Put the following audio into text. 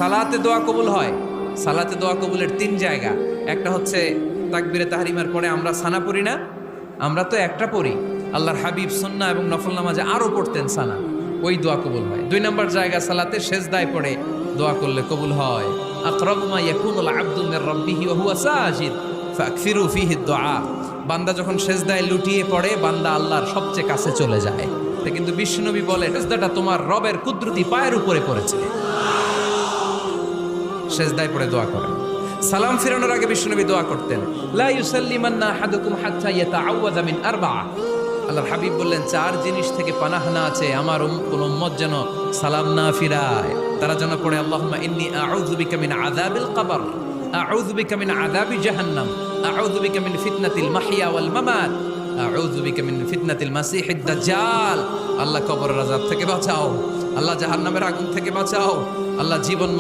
সালাতে দোয়া কবুল হয়। সালাতে দোয়া কবুলের তিন জায়গা। একটা হচ্ছে তাকবীরে তাহরিমার পরে আমরা সানা পড়ি না, আমরা তো একটা পড়ি। আল্লাহর হাবিব সুন্নাহ এবং নফল নামাজে আরো পড়তেন সানা, ওই দোয়া কবুল হয়। দুই নম্বর জায়গা সালাতে সেজদায় পড়ে দোয়া করলে কবুল হয়। আকরাবু মা ইয়াকুনুল আবদু মির রাব্বিহি ওয়া হুয়া সাজিদ ফাকসিরু ফীহি দুআ। বান্দা যখন সেজদায় লুটিয়ে পড়ে, বান্দা আল্লাহর সবচেয়ে কাছে চলে যায়। তা কিন্তু বিশ্বনবী বলে, সেজদাটা তোমার রবের কুদরতি পায়ের উপরে পড়েছে। সেজদায় পড়ে দোয়া করেন। সালাম ফিরানোর আগে বিশ্বনবী দোয়া করতেন, লা ইউসাল্লিমান্না আহাদুকুম হাত্তা ইয়াতাআওয়াযা মিন আরবা'a। আল্লাহর হাবিব বললেন, চার জিনিস থেকে পানাহ না আছে আমার কোন উম্মত যেন সালাম না ফিরায়। তারা যেন পড়ে, আল্লাহুম্মা ইন্নী আউযু বিকা মিন আযাবিল কবর, আউযু বিকা মিন আযাবি জাহান্নাম, আউযু বিকা মিন ফিতনাতিল মাহইয়া ওয়াল মামাত, আউযু বিকা মিন ফিতনাতিল মাসিহিদ দাজ্জাল। আল্লাহ কবরের আযাব থেকে বাঁচাও, আল্লাহ জাহান্নামের আগুন থেকে বাঁচাও, আল্লাহ জীবন